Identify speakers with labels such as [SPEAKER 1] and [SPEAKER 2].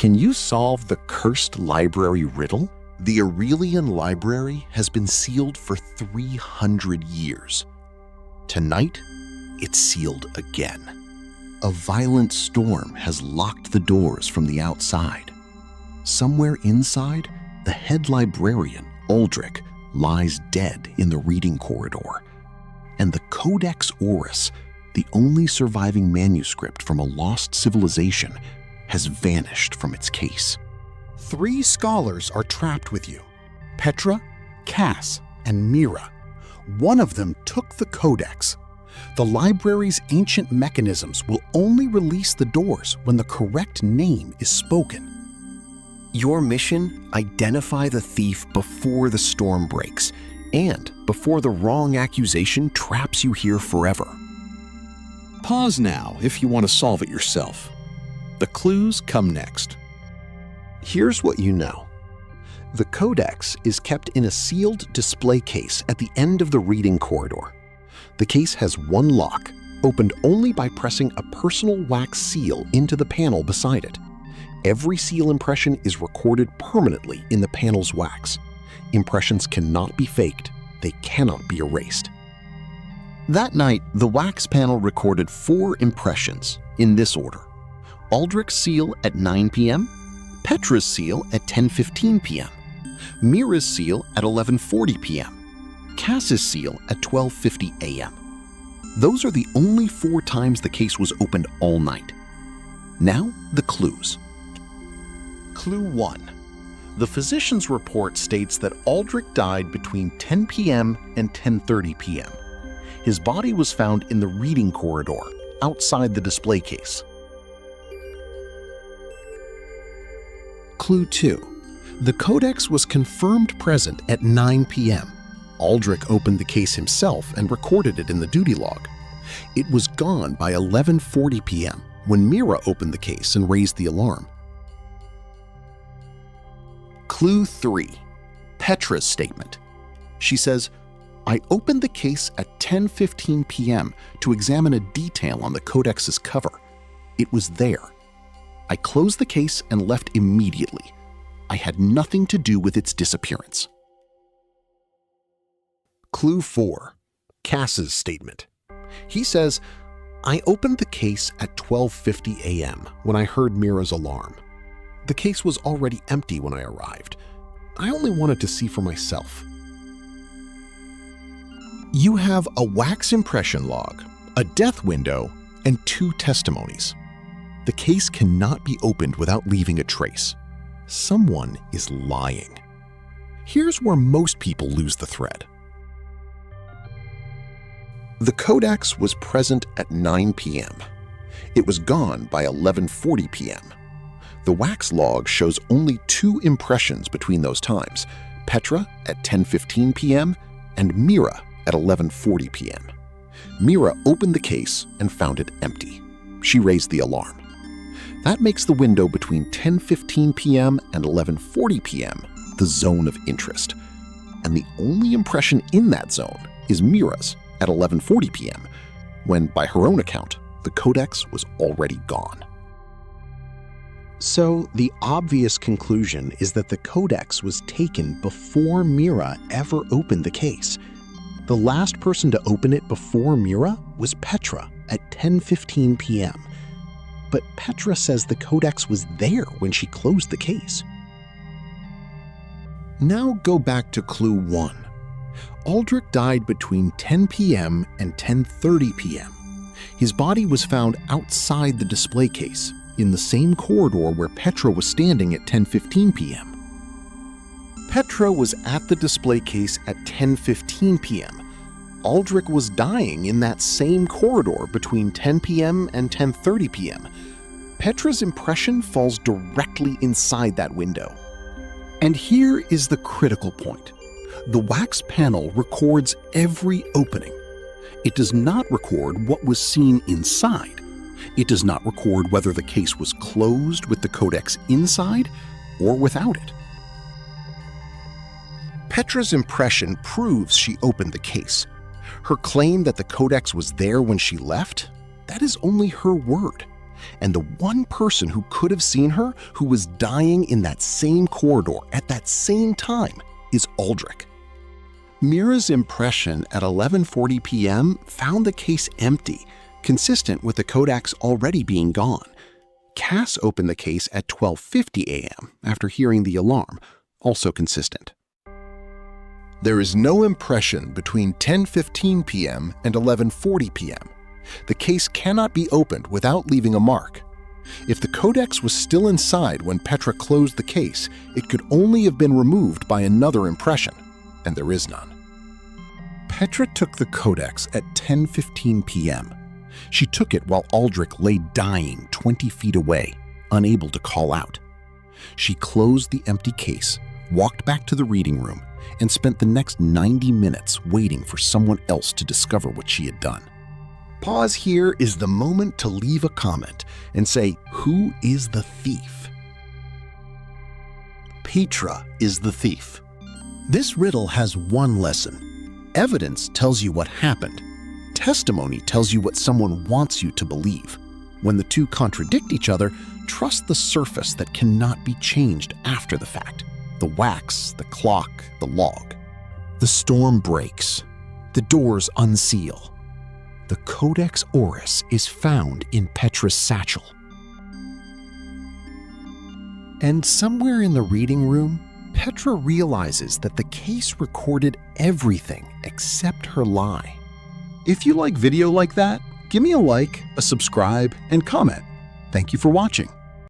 [SPEAKER 1] Can you solve the cursed library riddle? The Aurelian Library has been sealed for 300 years. Tonight, it's sealed again. A violent storm has locked the doors from the outside. Somewhere inside, the head librarian, Aldrich, lies dead in the reading corridor. And the Codex Aureus, the only surviving manuscript from a lost civilization, has vanished from its case.
[SPEAKER 2] 3 scholars are trapped with you: Petra, Cass, and Mira. One of them took the codex. The library's ancient mechanisms will only release the doors when the correct name is spoken.
[SPEAKER 1] Your mission: identify the thief before the storm breaks and before the wrong accusation traps you here forever.
[SPEAKER 3] Pause now if you want to solve it yourself. The clues come next.
[SPEAKER 1] Here's what you know. The codex is kept in a sealed display case at the end of the reading corridor. The case has one lock, opened only by pressing a personal wax seal into the panel beside it. Every seal impression is recorded permanently in the panel's wax. Impressions cannot be faked. They cannot be erased. That night, the wax panel recorded 4 impressions in this order: Aldrich's seal at 9 p.m., Petra's seal at 10:15 p.m., Mira's seal at 11:40 p.m., Cass's seal at 12:50 a.m. Those are the only 4 times the case was opened all night. Now, the clues. Clue 1. The physician's report states that Aldrich died between 10 p.m. and 10:30 p.m. His body was found in the reading corridor, outside the display case. Clue 2. The codex was confirmed present at 9 p.m. Aldrich opened the case himself and recorded it in the duty log. It was gone by 11:40 p.m. when Mira opened the case and raised the alarm. Clue 3. Petra's statement. She says, "I opened the case at 10:15 p.m. to examine a detail on the codex's cover. It was there. I closed the case and left immediately. I had nothing to do with its disappearance." Clue 4. Cass's statement. He says, "I opened the case at 12:50 a.m. when I heard Mira's alarm. The case was already empty when I arrived. I only wanted to see for myself." You have a wax impression log, a death window, and 2 testimonies. The case cannot be opened without leaving a trace. Someone is lying. Here's where most people lose the thread. The codex was present at 9 p.m. It was gone by 11:40 p.m. The wax log shows only 2 impressions between those times: Petra at 10:15 p.m. and Mira at 11:40 p.m. Mira opened the case and found it empty. She raised the alarm. That makes the window between 10:15 p.m. and 11:40 p.m. the zone of interest. And the only impression in that zone is Mira's at 11:40 p.m., when, by her own account, the codex was already gone. So the obvious conclusion is that the codex was taken before Mira ever opened the case. The last person to open it before Mira was Petra at 10:15 p.m. But Petra says the codex was there when she closed the case. Now go back to clue 1. Aldrich died between 10 p.m. and 10:30 p.m. His body was found outside the display case, in the same corridor where Petra was standing at 10:15 p.m. Petra was at the display case at 10:15 p.m. Aldrich was dying in that same corridor between 10 p.m. and 10:30 p.m. Petra's impression falls directly inside that window. And here is the critical point. The wax panel records every opening. It does not record what was seen inside. It does not record whether the case was closed with the codex inside or without it. Petra's impression proves she opened the case. Her claim that the codex was there when she left, that is only her word. And the one person who could have seen her, who was dying in that same corridor at that same time, is Aldrich. Mira's impression at 11:40 p.m. found the case empty, consistent with the Kodaks already being gone. Cass opened the case at 12:50 a.m. after hearing the alarm, also consistent. There is no impression between 10:15 p.m. and 11:40 p.m. The case cannot be opened without leaving a mark. If the codex was still inside when Petra closed the case, it could only have been removed by another impression, and there is none. Petra took the codex at 10:15 p.m. She took it while Aldrich lay dying 20 feet away, unable to call out. She closed the empty case, walked back to the reading room, and spent the next 90 minutes waiting for someone else to discover what she had done. Pause here is the moment to leave a comment and say, who is the thief? Petra is the thief. This riddle has one lesson. Evidence tells you what happened. Testimony tells you what someone wants you to believe. When the two contradict each other, trust the surface that cannot be changed after the fact. The wax, the clock, the log. The storm breaks. The doors unseal. The Codex Aureus is found in Petra's satchel. And somewhere in the reading room, Petra realizes that the case recorded everything except her lie. If you like video like that, give me a like, a subscribe, and comment. Thank you for watching.